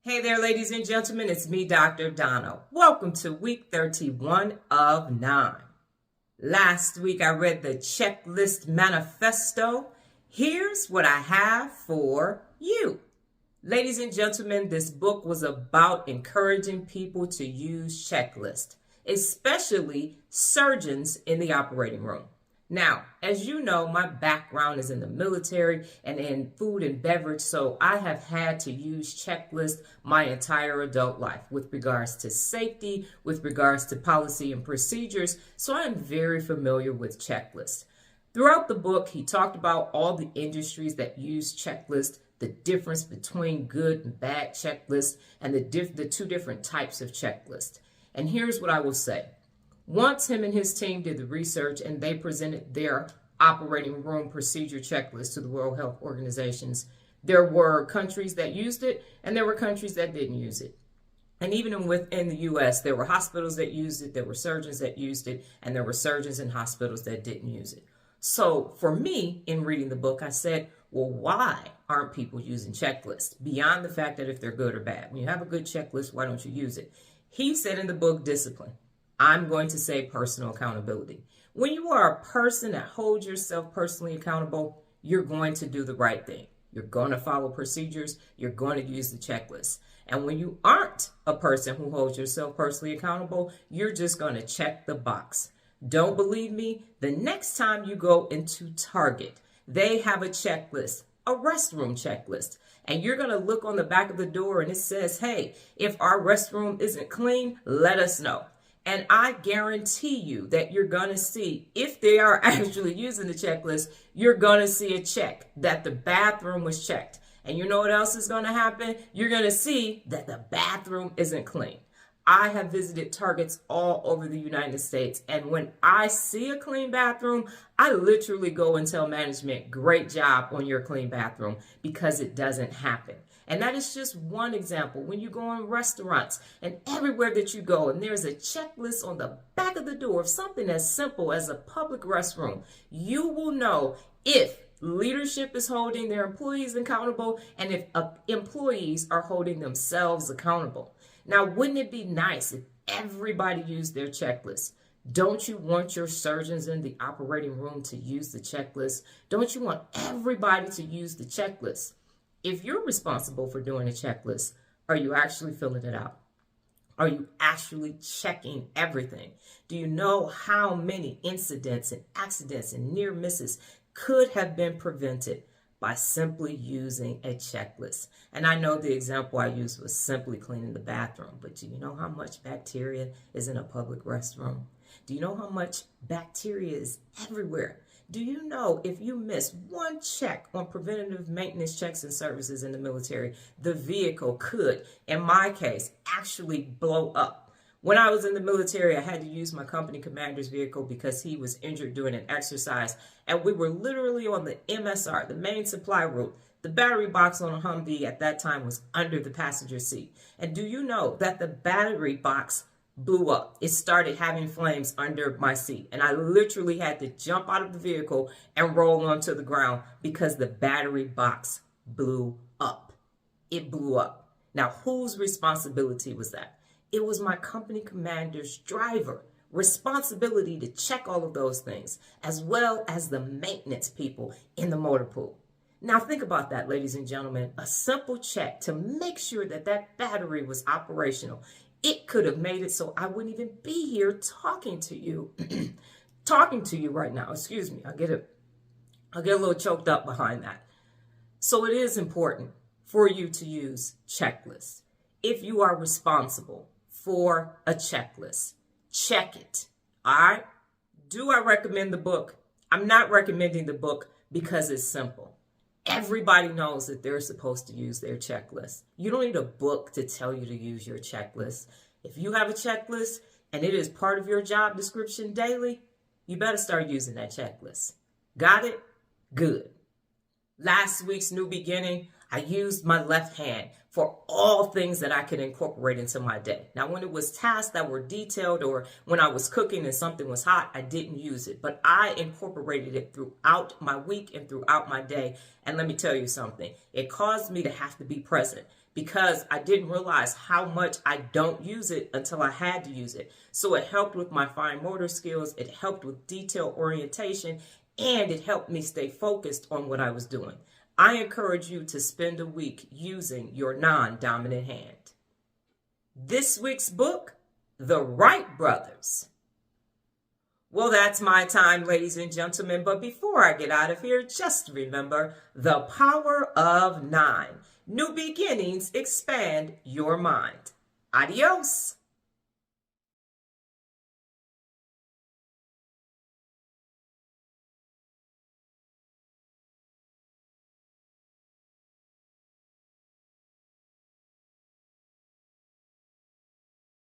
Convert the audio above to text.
Hey there, ladies and gentlemen, it's me, Dr. Donna. Welcome to week 31 of 9. Last week I read the Checklist Manifesto. Here's what I have for you. Ladies and gentlemen, this book was about encouraging people to use checklists, especially surgeons in the operating room. Now, as you know, my background is in the military and in food and beverage, so I have had to use checklists my entire adult life with regards to safety, with regards to policy and procedures, so I am very familiar with checklists. Throughout the book, he talked about all the industries that use checklists, the difference between good and bad checklists, and the two different types of checklists. And here's what I will say. Once him and his team did the research and they presented their operating room procedure checklist to the World Health Organizations, there were countries that used it and there were countries that didn't use it. And even within the U.S., there were hospitals that used it, there were surgeons that used it, and there were surgeons in hospitals that didn't use it. So for me, in reading the book, I said, well, why aren't people using checklists? Beyond the fact that if they're good or bad. When you have a good checklist, why don't you use it? He said in the book, discipline. I'm going to say personal accountability. When you are a person that holds yourself personally accountable, you're going to do the right thing. You're going to follow procedures. You're going to use the checklist. And when you aren't a person who holds yourself personally accountable, you're just going to check the box. Don't believe me? The next time you go into Target, they have a checklist, a restroom checklist. And you're going to look on the back of the door and it says, hey, if our restroom isn't clean, let us know. And I guarantee you that you're going to see, if they are actually using the checklist, you're going to see a check that the bathroom was checked. And you know what else is going to happen? You're going to see that the bathroom isn't clean. I have visited Targets all over the United States. And when I see a clean bathroom, I literally go and tell management, great job on your clean bathroom, because it doesn't happen. And that is just one example. When you go in restaurants and everywhere that you go, and there's a checklist on the back of the door of something as simple as a public restroom, you will know if leadership is holding their employees accountable and if employees are holding themselves accountable. Now, wouldn't it be nice if everybody used their checklist? Don't you want your surgeons in the operating room to use the checklist? Don't you want everybody to use the checklist? If you're responsible for doing a checklist, are you actually filling it out? Are you actually checking everything? Do you know how many incidents and accidents and near misses could have been prevented by simply using a checklist? And I know the example I used was simply cleaning the bathroom, but do you know how much bacteria is in a public restroom? Do you know how much bacteria is everywhere? Do you know if you miss one check on preventative maintenance checks and services in the military, the vehicle could, in my case, actually blow up? When I was in the military, I had to use my company commander's vehicle because he was injured during an exercise, and we were literally on the MSR, the main supply route. The battery box on a Humvee at that time was under the passenger seat. And do you know that the battery box blew up? It started having flames under my seat, and I literally had to jump out of the vehicle and roll onto the ground because the battery box blew up. It blew up. Now, whose responsibility was that? It was my company commander's driver responsibility to check all of those things, as well as the maintenance people in the motor pool. Now think about that, ladies and gentlemen. A simple check to make sure that that battery was operational. It could have made it so I wouldn't even be here talking to you, right now. Excuse me. I'll get a little choked up behind that. So it is important for you to use checklists. If you are responsible for a checklist, check it. All right. Do I recommend the book? I'm not recommending the book because it's simple. Everybody knows that they're supposed to use their checklist. You don't need a book to tell you to use your checklist. If you have a checklist and it is part of your job description daily, you better start using that checklist. Got it? Good. Last week's new beginning, I used my left hand for all things that I could incorporate into my day. Now, when it was tasks that were detailed or when I was cooking and something was hot, I didn't use it. But I incorporated it throughout my week and throughout my day. And let me tell you something. It caused me to have to be present because I didn't realize how much I don't use it until I had to use it. So it helped with my fine motor skills, it helped with detail orientation, and it helped me stay focused on what I was doing. I encourage you to spend a week using your non-dominant hand. This week's book, The Wright Brothers. Well, that's my time, ladies and gentlemen. But before I get out of here, just remember the power of 9. New beginnings expand your mind. Adios.